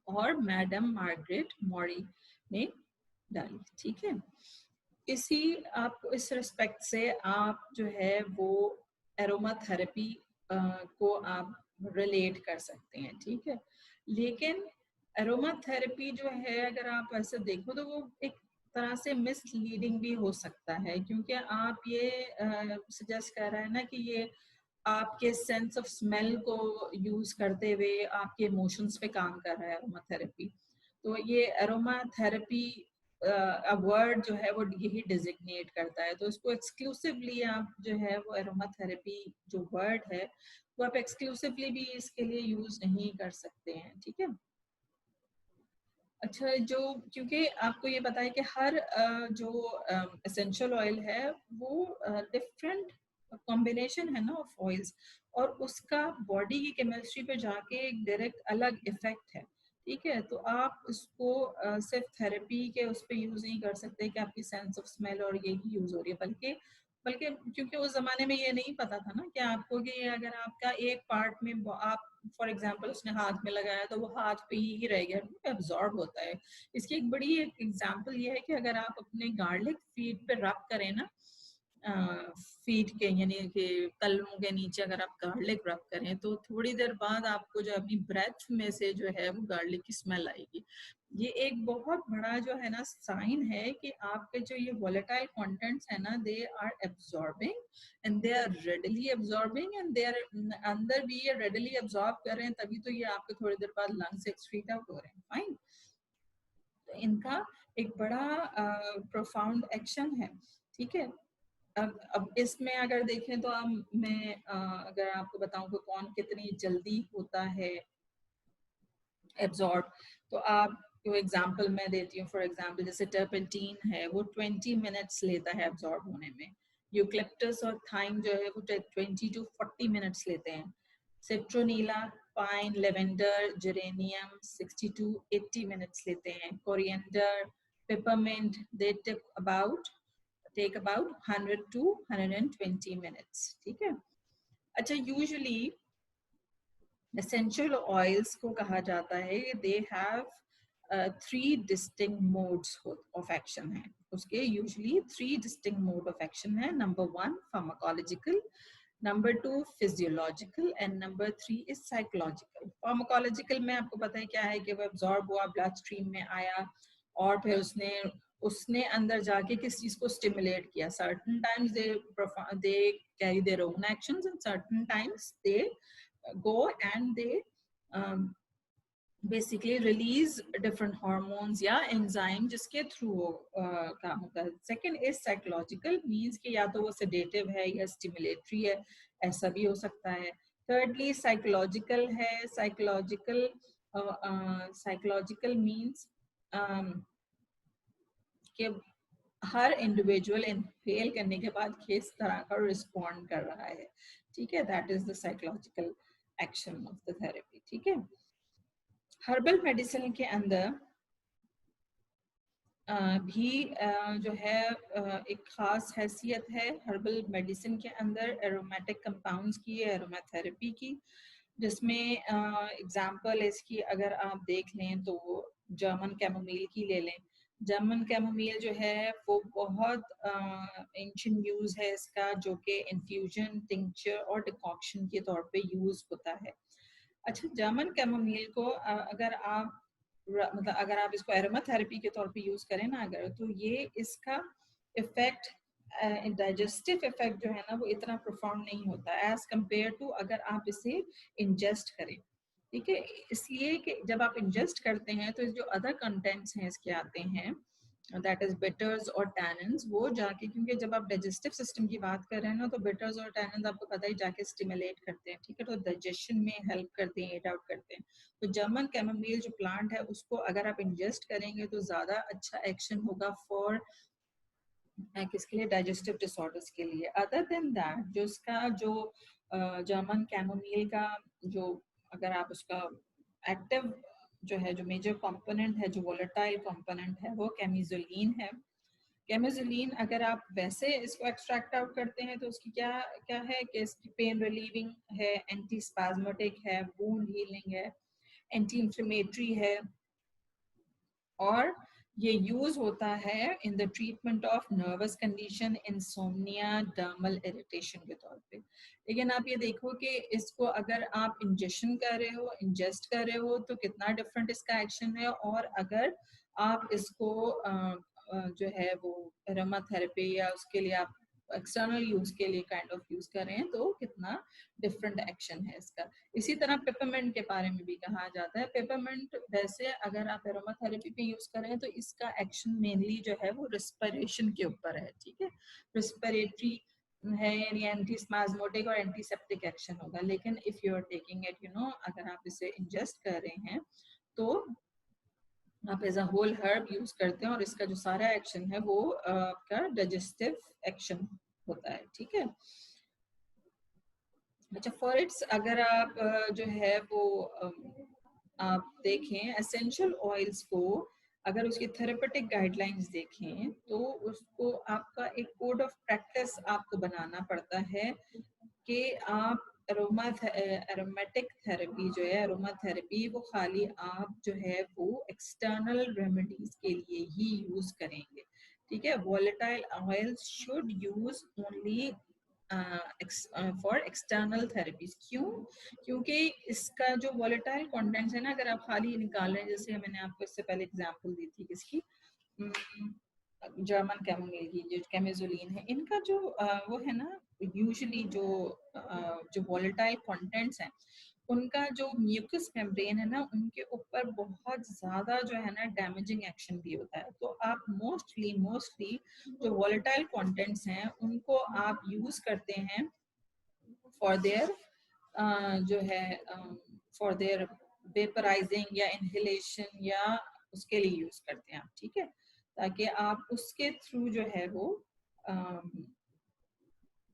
और मैडम मार्गरेट मॉरी ने डाली। ठीक है, इसी आपको इस रिस्पेक्ट से आप जो है वो एरोमा थेरेपी को आप रिलेट कर सकते हैं। ठीक है, लेकिन एरोमा थेरेपी जो है अगर आप ऐसे देखो तो वो एक तरह से मिसलीडिंग भी हो सकता है, क्योंकि आप ये सजेस्ट कर रहे हैं ना कि ये आपके सेंस ऑफ स्मेल को यूज करते हुए आपके इमोशंस पे काम कर रहा है एरोमा थेरेपी। तो ये एरोमा थेरेपी वर्ड जो है वो यही डिजिग्नेट करता है। तो इसको एक्सक्लूसिवली आप जो है वो एरोमा थेरेपी जो वर्ड है वो आप एक्सक्लूसिवली भी इसके लिए यूज नहीं कर सकते हैं। ठीक है, अच्छा, जो क्योंकि आपको ये पता है कि हर जो एसेंशियल ऑयल है वो डिफरेंट कॉम्बिनेशन है ना ऑफ ऑयल्स, और उसका बॉडी की केमिस्ट्री पे जाके एक डायरेक्ट अलग इफेक्ट है। ठीक है, तो आप उसको सिर्फ थेरेपी के उस पर यूज नहीं कर सकते कि आपकी सेंस ऑफ स्मेल और यही यूज हो रही है, बल्कि बल्कि क्योंकि उस जमाने में ये नहीं पता था ना कि आपको कि अगर आपका एक पार्ट में आप फॉर एग्जांपल उसने हाथ में लगाया तो वो हाथ पे ही रह गया, एब्जॉर्ब होता है। इसकी एक बड़ी एक एग्जांपल ये है कि अगर आप अपने गार्लिक फीट पे रब करें ना, फीट के यानी कि तलवों के नीचे अगर आप गार्लिक रब करें तो थोड़ी देर बाद आपको जो अपनी ब्रेथ में से जो है वो गार्लिक की स्मेल आएगी। ये एक बहुत बड़ा जो है ना साइन है कि आपके जो ये वोलेटाइल कंटेंट्स है ना, they are absorbing and they are readily absorbing and they are अंदर भी ये रेडली एब्जॉर्ब कर रहे हैं, तभी तो ये आपके थोड़ी देर बाद लंग से एक्सक्रीट आउट हो रहे हैं। फाइन, तो इनका एक बड़ा प्रोफाउंड एक्शन है। ठीक है, अब इसमें अगर देखें तो मैं अगर आपको बताऊं कि कौन कितनी जल्दी होता है एब्जॉर्ब, तो आप जो एग्जांपल मैं देती हूँ, फॉर एग्जांपल जैसे टर्पेंटीन है वो 20 मिनट्स लेता है एब्जॉर्ब होने में। यूक्लिप्टस और थाइम जो है वो 20 to 40 मिनट्स लेते हैं। Citronella, pine, lavender, geranium 60 to 80 minutes लेते हैं। Coriander, peppermint, they take about 100 to 120 minutes. ठीक है, अच्छा, यूजुअली एसेंशियल ऑयल्स को कहा जाता है they have 3 distinct modes of action है। उसके usually 3 distinct mode of action है। Number 1 pharmacological, number 2 physiological and number 3 is psychological. Pharmacological में आपको पता है क्या है कि वो एब्जॉर्ब हुआ, ब्लड स्ट्रीम में आया और फिर उसने उसने अंदर जाके किस चीज को स्टिमुलेट किया। Certain times they carry their own actions and certain times they go and they basically release different hormones या enzyme जिसके थ्रू काम होता है। सेकेंड इज साइकोलॉजिकल, मीन्स कि या तो वो सेडेटिव है या स्टिमुलेटरी है, ऐसा भी हो सकता है। thirdly साइकोलॉजिकल है। साइकोलॉजिकल मीन्स कि हर इंडिविजुअल इनहेल करने के बाद किस तरह का रिस्पॉन्ड कर रहा है। ठीक है, that is the psychological action of the therapy. ठीक है, हर्बल मेडिसिन के अंदर भी जो है एक खास हैसियत है हर्बल मेडिसिन के अंदर एरोमेटिक कंपाउंड्स की, एरोमाथेरेपी की, जिसमें एग्जांपल इसकी अगर आप देख लें तो जर्मन कैमोमिल की ले लें। जर्मन कैमोमिल जो है वो बहुत एंशिएंट यूज है इसका, जो कि इन्फ्यूजन, टिंक्चर और डिकॉक्शन के तौर पे यूज होता है। अच्छा, जर्मन कैमोमिल को अगर आप मतलब अगर आप इसको एरोमा थेरेपी के तौर पे यूज करें ना अगर, तो ये इसका इफेक्ट डाइजेस्टिव इफेक्ट जो है ना वो इतना प्रोफाउंड नहीं होता एज कम्पेयर टू अगर आप इसे इंजेस्ट करें। ठीक है, इसलिए कि जब आप इंजेस्ट करते हैं तो जो अदर कंटेंट्स हैं इसके आते हैं, दैट इज बिटर्स और टैनिन्स, वो जाके, क्योंकि जब आप डाइजेस्टिव सिस्टम की बात कर रहे हैं ना तो बिटर्स और टैनिन्स आपको पता ही जाके स्टिमुलेट करते हैं। ठीक है, तो डाइजेशन में हेल्प करते हैं, एड आउट करते हैं। तो जर्मन कैमोमिल जो प्लांट है उसको अगर आप इंजेस्ट करेंगे तो ज्यादा अच्छा एक्शन होगा फॉर किसके लिए, डाइजेस्टिव डिसऑर्डर्स के लिए। अदर देन दैट जो इसका जो जर्मन कैमोमिल का जो अगर आप उसका एक्टिव जो है, जो मेजर कंपोनेंट है, जो वोलेटाइल कंपोनेंट है, वो केमिजोलिन है। केमिजोलिन अगर आप वैसे इसको एक्सट्रैक्ट आउट करते हैं तो उसकी क्या क्या है कि इसकी पेन रिलीविंग है, एंटी स्पाज्मेटिक है, वुंड हीलिंग है, एंटी इंफ्लेमेटरी है, और ये यूज होता है in the treatment of nervous condition, insomnia, dermal irritation के तौर पे। लेकिन आप ये देखो कि इसको अगर आप इंजेक्शन कर रहे हो, इंजेस्ट कर रहे हो, तो कितना डिफरेंट इसका एक्शन है, और अगर आप इसको जो है वो एरोमा थेरेपी या उसके लिए आप एक्सटर्नल यूज के लिए काइंड ऑफ यूज कर रहे हैं, तो कितना डिफरेंट एक्शन है इसका। इसी तरह पेपरमेंट के बारे में भी कहा जाता है। पेपरमेंट वैसे अगर आप एरोमा थेरेपी पे यूज कर रहे हैं तो इसका एक्शन मेनली जो है वो रिस्पिरेशन के ऊपर है, ठीक है, रिस्पिरेटरी है, यानी एंटी स्पाज्मोटिक और एंटीसेप्टिक एक्शन होगा। लेकिन if you are taking it, अगर आप इसे इंजेस्ट कर रहे हैं तो आप as a whole herb use करते हैं, और इसका जो सारा एक्शन है वो आपका डाइजेस्टिव एक्शन होता है, ठीक है। अच्छा, फॉर इट्स अगर आप जो है वो आप देखें एसेंशियल ऑयल्स को, अगर उसकी थेरेपेटिक गाइडलाइंस देखें तो उसको आपका एक कोड ऑफ प्रैक्टिस आपको बनाना पड़ता है कि आप एरोमेटिक थेरेपी जो है, एरोमा थेरेपी, वो खाली आप जो है वो एक्सटर्नल रेमेडीज के लिए ही यूज करेंगे, ठीक है। Volatile oils should use only for external therapies. क्यों? क्योंकि इसका जो वोलेटाइल कंटेंट्स है ना, अगर आप खाली निकाल रहे हैं, जैसे मैंने आपको इससे पहले एग्जांपल दी थी किसकी, जर्मन कैमोमिल की, जो कैमेजोलिन है, इनका जो वो है ना, यूजुअली जो वोलेटाइल कंटेंट्स हैं, उनका जो म्यूकस मेम्ब्रेन है ना, उनके ऊपर बहुत ज्यादा जो है ना डैमेजिंग एक्शन भी होता है। तो आप मोस्टली जो वोलेटाइल कंटेंट्स हैं उनको आप यूज करते हैं फॉर देयर जो है फॉर देयर वेपराइजिंग या इनहेलेशन, या उसके लिए यूज करते हैं आप, ठीक है, ताकि आप उसके थ्रू जो है वो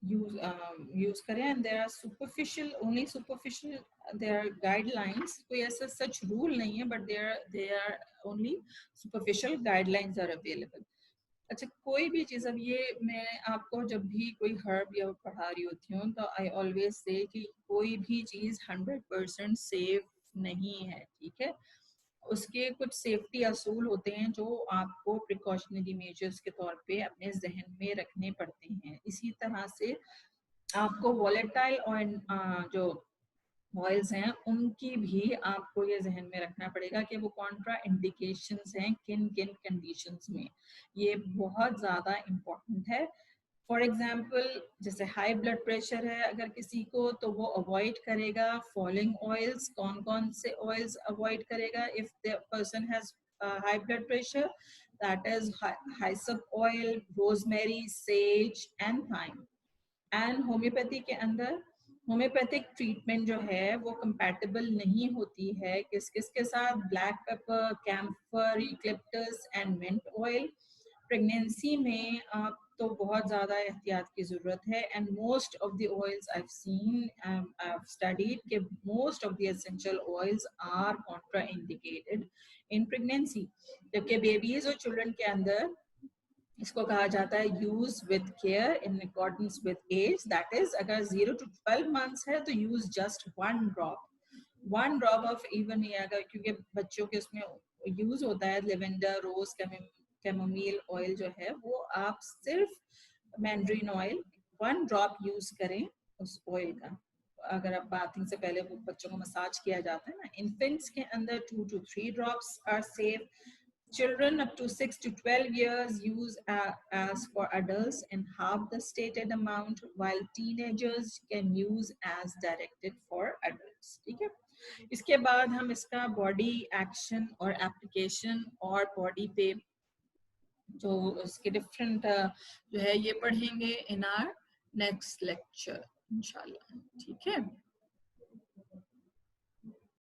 यूज करें। And there are superficial, only superficial there are guidelines, कोई ऐसा सच रूल नहीं है, but there only superficial guidelines are available. अच्छा, कोई भी चीज़, अब ये मैं आपको जब भी कोई हर्ब या पढ़ा रही होती हूँ तो आई ऑलवेज से कि कोई भी चीज़ 100% सेफ नहीं है, ठीक है। उसके कुछ सेफ्टी असूल होते हैं जो आपको प्रिकॉशनरी मेजर्स के तौर पे अपने जहन में रखने पड़ते हैं। इसी तरह से आपको वॉलेटाइल ऑयल जो ऑयल्स हैं उनकी भी आपको ये जहन में रखना पड़ेगा कि वो कॉन्ट्रा इंडिकेशंस हैं किन किन कंडीशंस में। ये बहुत ज़्यादा इम्पोर्टेंट है। फॉर एग्जाम्पल, जैसे हाई ब्लड प्रेशर है अगर किसी को, तो वो अवॉइड करेगा फॉलोइंग ऑयल्स। कौन कौन से ऑयल्स अवॉइड करेगा if the person has high blood pressure? That is hyssop oil, rosemary, sage and thyme। And homeopathy के अंदर होम्योपैथिक ट्रीटमेंट जो है वो कंपैटिबल नहीं होती है किस किस के साथ? Black pepper, camphor, eucalyptus and mint oil. Pregnancy में आप तो बहुत ज़्यादा एहतियात की ज़रूरत है। And most of the oils I have seen, I have studied कि most of the essential oils are contraindicated in pregnancy, जबकि बेबीज और चिल्ड्रन के अंदर इसको कहा जाता है use with care in accordance with age. That is, अगर 0 to 12 मंथ्स है तो use just 1 drop of even, अगर क्योंकि बच्चों के उसमें यूज होता है लेवेंडर, रोज, कैमोमिल ऑयल जो है, वो आप सिर्फ मैंड्रीन ऑयल 1 ड्रॉप यूज करें उस ऑयल का। अगर आप बाथिंग से पहले वो बच्चों को मसाज किया जाता है ना, इन्फेंट्स के अंदर 2 to 3 drops are safe. Children up to 6 to 12 years use as for adults in half the stated amount, while teenagers can use as directed for adults, ठीक है। इसके बाद हम इसका बॉडी एक्शन और एप्लीकेशन और बॉडी पे जो उसके डिफरेंट जो है ये पढ़ेंगे इन आवर नेक्स्ट लेक्चर इंशाल्लाह, ठीक है।